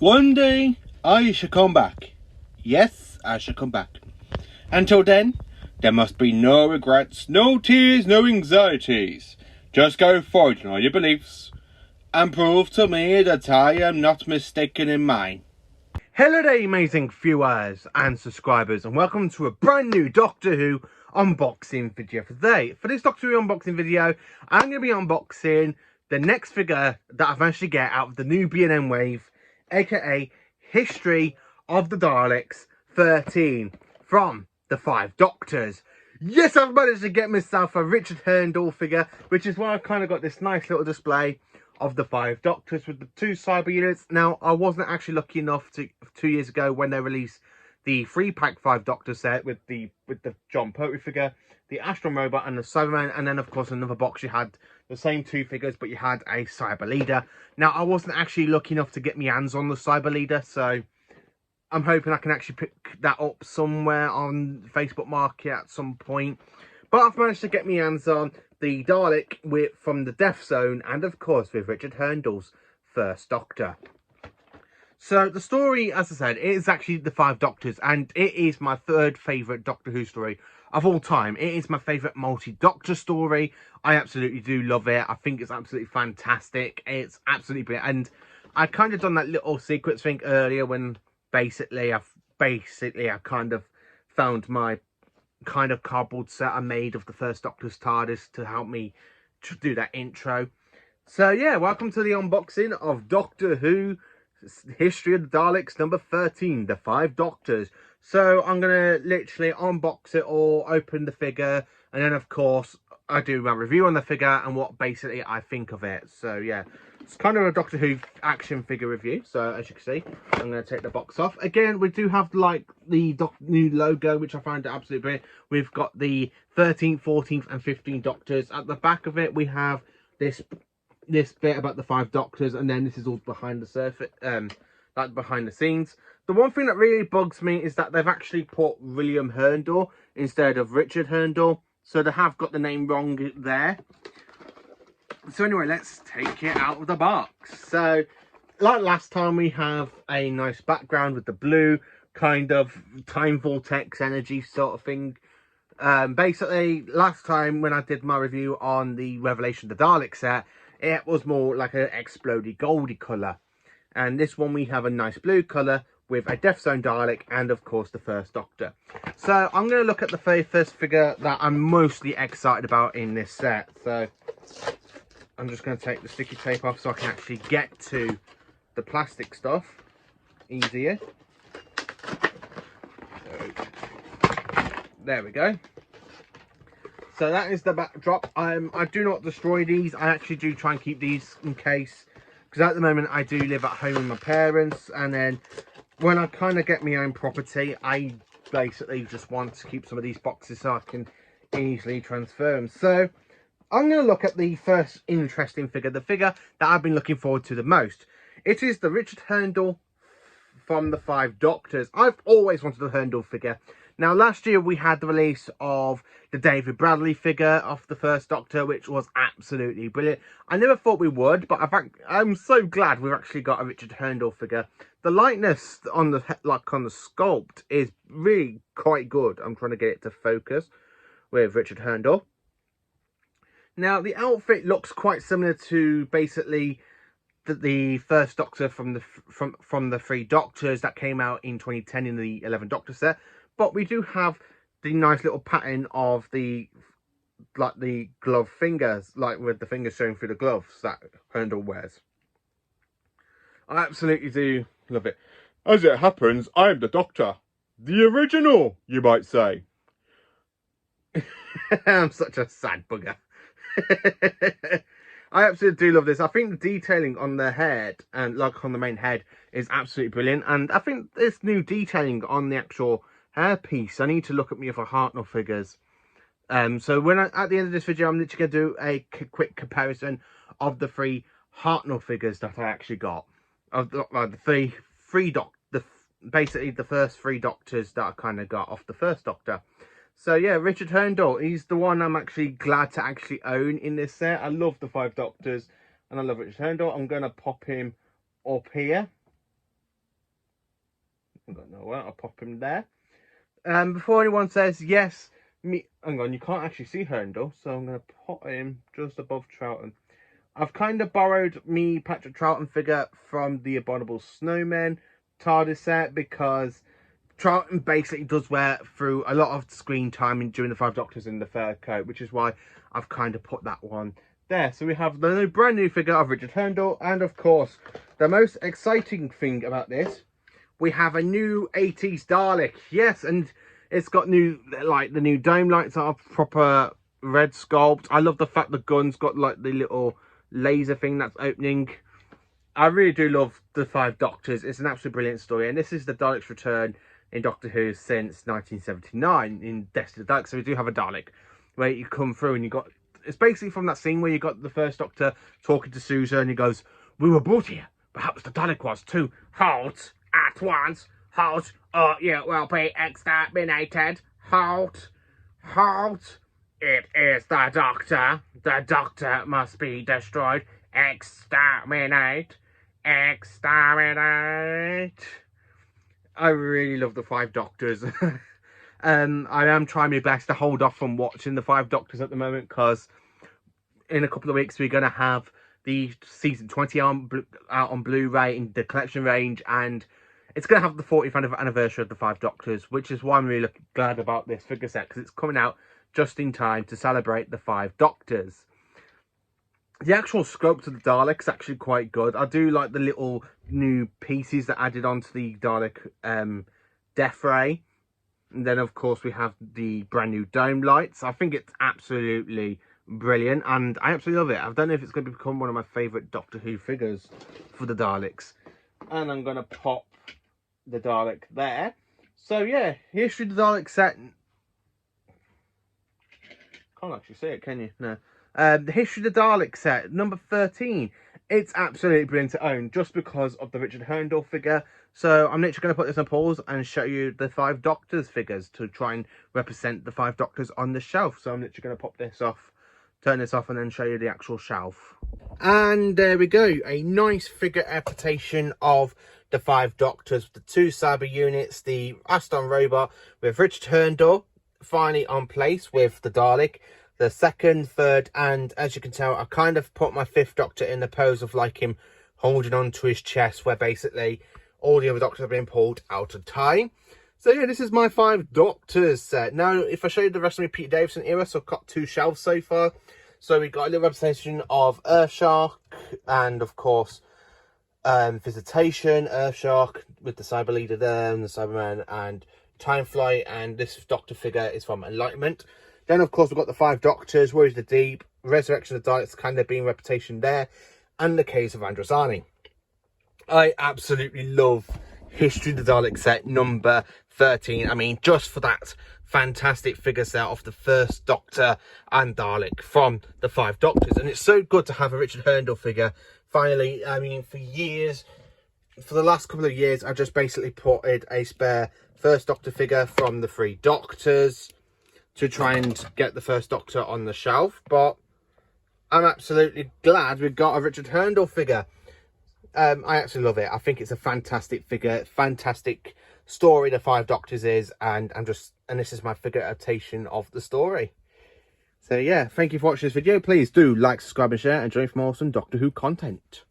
One day I shall come back. Yes, I shall come back. Until then, there must be no regrets, no tears, no anxieties. Just go forward in all your beliefs and prove to me that I am not mistaken in mine. Hello there, amazing viewers and subscribers, and welcome to a brand new Doctor Who unboxing video for today. For this Doctor Who unboxing video, I'm going to be unboxing the next figure that I've managed to get out of the new B&M wave, aka History of the Daleks 13 from the 5 Doctors. Yes, I've managed to get myself a Richard Herndon figure, which is why I've kind of got this nice little display of the 5 Doctors with the 2 cyber units. Now, I wasn't actually lucky enough to 2 years ago when they released the 3-pack 5 Doctor set with the John Pertwee figure, the Astron Robot and the Cyberman, and then of course another box you had the same 2 figures, but you had a Cyber Leader. Now, I wasn't actually lucky enough to get my hands on the Cyber Leader, so I'm hoping I can actually pick that up somewhere on Facebook Market at some point. But I've managed to get my hands on the Dalek from the Death Zone, and of course with Richard Herndon's first Doctor. So the story, as I said, it is actually the 5 Doctors, and it is my 3rd favourite Doctor Who story of all time. It is my favourite multi-Doctor story. I absolutely do love it. I think it's absolutely fantastic. It's absolutely brilliant. And I kind of done that little sequence thing earlier when basically I kind of found my kind of cardboard set I made of the first Doctor's TARDIS to help me to do that intro. So yeah, welcome to the unboxing of Doctor Who History of the Daleks number 13, the 5 Doctors. So I'm gonna literally unbox it all, open the figure, and then of course I do my review on the figure and what basically I think of it. So yeah, it's kind of a Doctor Who action figure review. So as you can see, I'm going to take the box off. Again, we do have like the new logo, which I find absolutely brilliant. We've got the 13th, 14th and 15th Doctors. At the back of it, we have this bit about the 5 Doctors, and then this is all behind the surface, like behind the scenes. The one thing that really bugs me is that they've actually put William Herndon instead of Richard Herndon. So they have got the name wrong there. So anyway, let's take it out of the box. So like last time, we have a nice background with the blue kind of time vortex energy sort of thing. Basically, last time when I did my review on the Revelation of the Dalek set, it was more like an explodey goldy colour. And this one we have a nice blue colour with a Death Zone Dalek and of course the first Doctor. So I'm going to look at the first figure that I'm mostly excited about in this set. So I'm just going to take the sticky tape off so I can actually get to the plastic stuff easier. So, there we go. So that is the backdrop. I do not destroy these. I actually do try and keep these in case, because at the moment I do live at home with my parents, and then when I kind of get my own property, I basically just want to keep some of these boxes so I can easily transfer them. So I'm going to look at the first interesting figure, the figure that I've been looking forward to the most. It is the Richard Herndon from the 5 Doctors. I've always wanted a Herndon figure. Now, last year we had the release of the David Bradley figure of the first Doctor, which was absolutely brilliant. I never thought we would, but I'm so glad we've actually got a Richard Herndon figure. The lightness on the sculpt is really quite good. I'm trying to get it to focus with Richard Herndon. Now, the outfit looks quite similar to basically the first Doctor from the 3 Doctors that came out in 2010 in the 11 Doctor set. But we do have the nice little pattern of the glove fingers, like with the fingers showing through the gloves that Herndon wears. I absolutely do love it. As it happens, I'm the Doctor. The original, you might say. I'm such a sad bugger. I absolutely do love this. I think the detailing on the head and like on the main head is absolutely brilliant. And I think this new detailing on the actual hairpiece, I need to look at me for Hartnell figures. So when at the end of this video, I'm literally going to do a quick comparison of the 3 Hartnell figures that I actually got. Of the basically the first 3 Doctors that I kind of got off the first Doctor. So yeah, Richard Herndon, he's the one I'm actually glad to actually own in this set. I love the 5 Doctors and I love Richard Herndon. I'm going to pop him up here. I've got nowhere. I'll pop him there. Before anyone says yes, hang on, you can't actually see Herndl, so I'm going to put him just above Troughton. I've kind of borrowed me Patrick Troughton figure from the Abominable Snowmen TARDIS set because Troughton basically does wear through a lot of screen time during the Five Doctors in the fur coat, which is why I've kind of put that one there. So we have the brand new figure of Richard Herndl, and of course, the most exciting thing about this, we have a new 80s Dalek. Yes, and it's got new, like the new dome lights are proper red sculpt. I love the fact the gun's got like the little laser thing that's opening. I really do love the Five Doctors. It's an absolutely brilliant story, and this is the Dalek's return in Doctor Who since 1979 in Destiny of the Daleks. So we do have a Dalek where you come through and you got, it's basically from that scene where you got the first Doctor talking to Susan and he goes, "We were brought here, perhaps the Dalek was too. Halt at once, halt, or you will be exterminated. Halt, halt. It is the Doctor. The Doctor must be destroyed. Exterminate. Exterminate." I really love the Five Doctors. I am trying my best to hold off from watching the Five Doctors at the moment because in a couple of weeks we're going to have the season 20 out on Blu-ray in the collection range, and it's going to have the 40th anniversary of the Five Doctors, which is why I'm really glad about this figure set because it's coming out just in time to celebrate the Five Doctors. The actual sculpt of the Dalek's actually quite good. I do like the little new pieces that added onto the Dalek death ray. And then, of course, we have the brand new dome lights. I think it's absolutely brilliant, and I absolutely love it. I don't know if it's going to become one of my favourite Doctor Who figures for the Daleks. And I'm going to pop the Dalek there. So, yeah, History of the Dalek set. Can't actually see it, can you? No. The History of the Dalek set, number 13. It's absolutely brilliant to own just because of the Richard Herndl figure. So I'm literally going to put this on pause and show you the Five Doctors figures to try and represent the Five Doctors on the shelf. So I'm literally going to pop this off, turn this off, and then show you the actual shelf. And there we go. A nice figure representation of the Five Doctors. The two cyber units, the Aston robot with Richard Herndl finally on place with the Dalek. The second, third, and as you can tell, I kind of put my fifth Doctor in the pose of like him holding on to his chest, where basically all the other Doctors have been pulled out of time. So yeah, this is my Five Doctors set. Now, if I show you the rest of my Peter Davison era, so I've got two shelves so far. So we've got a little representation of Earthshark and, of course, Visitation, Earthshark with the Cyber Leader there and the Cyberman and Time Flight, and this Doctor figure is from Enlightenment. Then, of course, we've got the Five Doctors, Warriors of the Deep, Resurrection of the Daleks, kind of being reputation there, and the Case of Androsani. I absolutely love History of the Dalek set number 13. I mean, just for that fantastic figure set of the first Doctor and Dalek from the Five Doctors. And it's so good to have a Richard Herndl figure. Finally, I mean, for years, for the last couple of years, I just basically putted a spare first Doctor figure from the Three Doctors to try and get the first Doctor on the shelf, but I'm absolutely glad we've got a Richard Herndl figure. I absolutely love it. I think it's a fantastic figure, fantastic story the Five Doctors is, and this is my figure adaptation of the story. So yeah, thank you for watching this video. Please do like, subscribe and share, and join for more awesome Doctor Who content.